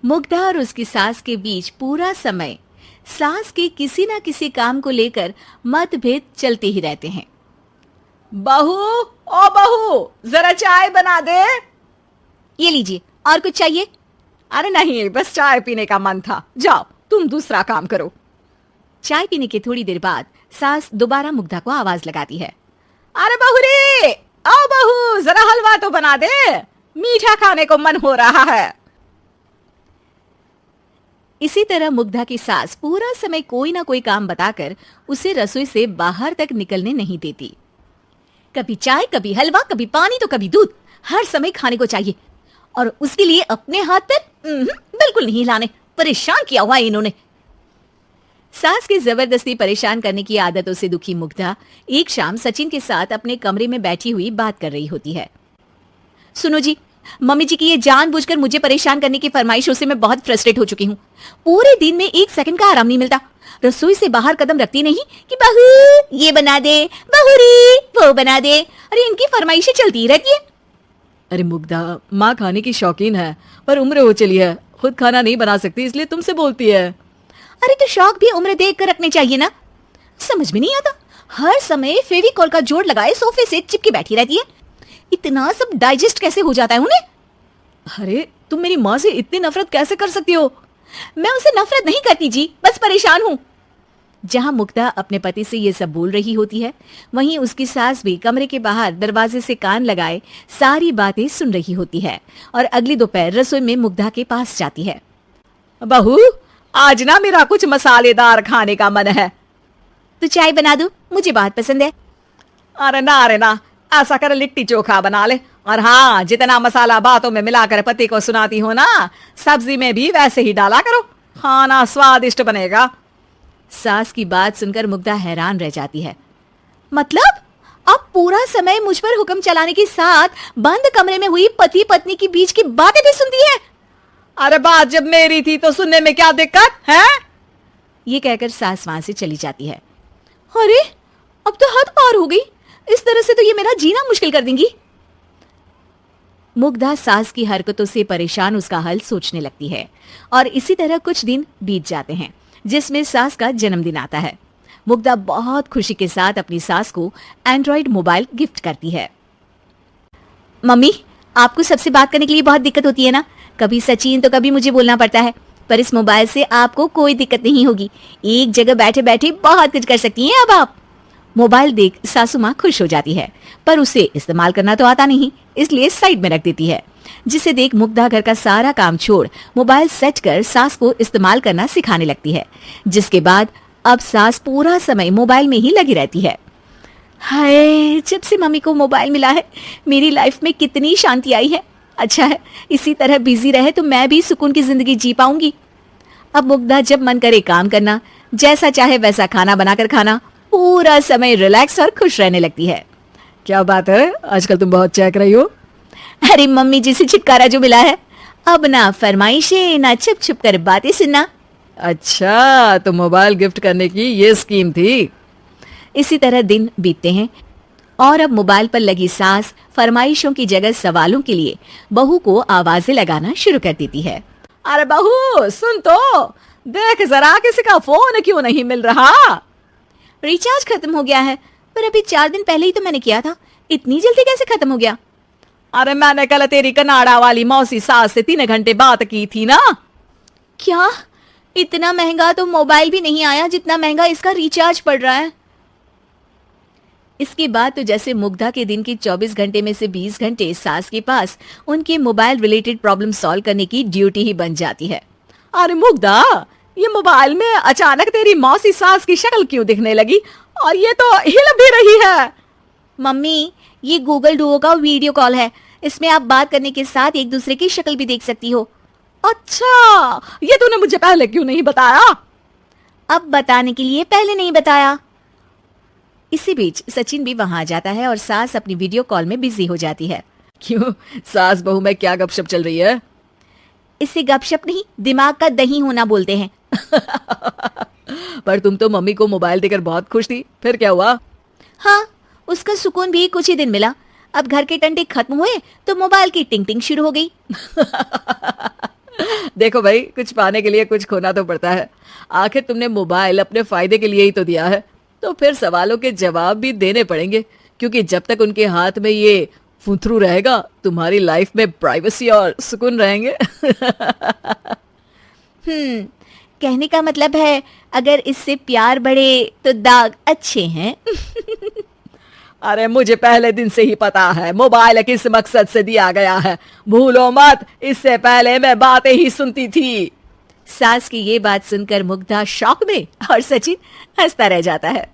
मुग्धा और उसकी सास के बीच पूरा समय सास के किसी न किसी काम को लेकर मतभेद चलते ही रहते हैं। बहू, ओ बहू, जरा चाय बना दे। ये लीजिए, और कुछ चाहिए? अरे नहीं, बस चाय पीने का मन था। जाओ तुम दूसरा काम करो। चाय पीने के थोड़ी देर बाद सास दोबारा मुग्धा को आवाज लगाती है। अरे बहू रे, आओ बहू, जरा हलवा तो बना दे, मीठा खाने को मन हो रहा है। इसी तरह मुग्धा की सास पूरा समय कोई ना कोई काम बताकर उसे रसोई से बाहर तक निकलने नहीं देती। कभी चाय, कभी हलवा, कभी पानी तो कभी दूध, हर समय खाने को चाहिए, और उसके लिए अपने हाथ पैर बिल्कुल नहीं हिलाने। परेशान किया हुआ है इन्होंने। सास की जबरदस्ती परेशान करने की आदतों से दुखी मुग्धा एक शाम सचिन के साथ अपने कमरे में बैठी हुई बात कर रही होती है। सुनो जी, मम्मी जी की ये जानबूझकर मुझे परेशान करने की फरमाइशों से मैं बहुत फ्रस्ट्रेट हो चुकी हूँ। पूरे दिन में एक सेकंड का आराम नहीं मिलता। रसोई से बाहर कदम रखती नहीं कि बहू ये बना दे, बहू रे वो बना दे। अरे इनकी फरमाइशें चलती ही रहती है। अरे मुग्धा, माँ खाने की शौकीन है, पर उम्र हो चली है, खुद खाना नहीं बना सकती, इसलिए तुमसे बोलती है। अरे तो शौक भी उम्र देख कर रखने चाहिए ना। समझ में नहीं आता, हर समय फेविकॉल का जोड़ लगाए सोफे से चिपके बैठी रहती है। इतना सब डाइजेस्ट कैसे हो जाता है उन्हें? अरे तुम मेरी माँ से इतनी नफरत कैसे कर सकती हो? मैं उसे नफरत नहीं करती जी, बस परेशान हूँ। जहां मुग्धा अपने पति से ये सब बोल रही होती है, वहीं उसकी सास भी कमरे के बाहर दरवाजे से कान लगाए सारी बातें सुन रही होती है और अगली दोपहर रसोई में मुग्धा के पास जाती है। बहू, आज ना मेरा कुछ मसालेदार खाने का मन है। तो चाय बना दो, मुझे बहुत पसंद है। अरे ना, ऐसा कर लिट्टी चोखा बना ले। और हाँ, जितना मसाला बातों में मिलाकर पति को सुनाती हो ना, सब्जी में भी वैसे ही डाला करो, खाना स्वादिष्ट बनेगा। सास की बात सुनकर मुग्धा हैरान रह जाती है। मतलब अब पूरा समय मुझ पर हुक्म चलाने के साथ बंद कमरे में हुई पति पत्नी के बीच की बातें भी सुनती है? अरे बात जब मेरी थी तो सुनने में क्या दिक्कत है? ये कहकर सास वहां से चली जाती है। अरे अब तो हद पार हो गई, इस तरह से तो ये मेरा जीना मुश्किल कर देंगी। मुग्धा सास की हरकतों से परेशान उसका हल सोचने लगती है और इसी तरह कुछ दिन बीत जाते हैं, जिसमें सास का जन्मदिन आता है। मुग्धा बहुत खुशी के साथ अपनी सास को एंड्रॉइड मोबाइल गिफ्ट करती है। मम्मी, आपको सबसे बात करने के लिए बहुत दिक्कत होती है ना, कभी सचिन तो कभी मुझे बोलना पड़ता है, पर इस मोबाइल से आपको कोई दिक्कत नहीं होगी। एक जगह बैठे बैठे बहुत कुछ कर सकती हैं अब आप। मोबाइल देख सासू माँ खुश हो जाती है, पर उसे इस्तेमाल करना तो आता नहीं, इसलिए साइड में रख देती है। जिसे देख मुग्धा घर का सारा काम छोड़ मोबाइल सेट कर सास को इस्तेमाल करना सिखाने लगती है, जिसके बाद अब सास पूरा समय मोबाइल में ही लगी रहती है। हाय, जब से मम्मी को मोबाइल मिला है मेरी लाइफ में कितनी शांति आई है। अच्छा है, इसी तरह बिजी रहे तो मैं भी सुकून की जिंदगी जी पाऊंगी। अब मुग्धा जब मन करे काम करना, जैसा चाहे वैसा खाना बनाकर खाना, पूरा समय रिलैक्स और खुश रहने लगती है। क्या बात है, आजकल तुम बहुत चहक रही हो। अरे मम्मी जी से छुटकारा जो मिला है, अब ना फरमाइशें ना छुप छुप कर बातें सुनना। अच्छा, तो मोबाइल गिफ्ट करने की ये स्कीम थी। इसी तरह दिन बीतते हैं और अब मोबाइल पर लगी सास फरमाइशों की जगह सवालों के लिए बहू को आवाजें लगाना शुरू कर देती है। अरे बहू सुन तो, देख जरा किसी का फोन क्यों नहीं मिल रहा? रिचार्ज खत्म हो गया है, पर अभी 4 दिन पहले ही तो मैंने किया था, इतनी जल्दी कैसे खत्म हो गया? अरे मैंने कल तेरी कनाडा वाली मौसी सास से 3 घंटे बात की थी ना। क्या? इतना महंगा तो मोबाइल भी नहीं आया जितना महंगा इसका रिचार्ज पड़ रहा है। इसके बाद तो जैसे मुग्धा के दिन की 24 घंटे में से 20 घंटे सास के पास उनके मोबाइल रिलेटेड प्रॉब्लम सॉल्व करने की ड्यूटी ही बन जाती है। अरे मुग्धा, ये मोबाइल में अचानक तेरी मौसी सास की शक्ल क्यों दिखने लगी? और ये तो हिल भी रही है। मम्मी, ये गूगल डुओ का वीडियो कॉल है, इसमें आप बात करने के साथ एक दूसरे की शक्ल भी देख सकती हो। अच्छा, ये तूने मुझे पहले क्यों नहीं बताया? अब बताने के लिए पहले नहीं बताया। इसी बीच सचिन भी वहां आ जाता है और सास अपनी वीडियो कॉल में बिजी हो जाती है। क्यों, सास बहू में क्या गपशप चल रही है? इसे गपशप नहीं, दिमाग का दही होना बोलते हैं। पर तुम तो मम्मी को मोबाइल देकर बहुत खुश थी, फिर क्या हुआ? हाँ, उसका सुकून भी कुछ ही दिन मिला। अब घर के टंटे खत्म हुए तो मोबाइल की टिंग टिंग शुरू हो गई। देखो भाई, कुछ पाने के लिए कुछ खोना तो पड़ता है। आखिर तुमने मोबाइल अपने फायदे के लिए ही तो दिया है, तो फिर सवालों के जवाब भी देने पड़ेंगे, क्योंकि जब तक उनके हाथ में ये फुंथरू रहेगा, तुम्हारी लाइफ में प्राइवेसी और सुकून रहेंगे। कहने का मतलब है अगर इससे प्यार बढ़े तो दाग अच्छे हैं। अरे मुझे पहले दिन से ही पता है मोबाइल किस मकसद से दिया गया है, भूलो मत, इससे पहले मैं बातें ही सुनती थी। सास की ये बात सुनकर मुग्धा शॉक में और सचिन हंसता रह जाता है।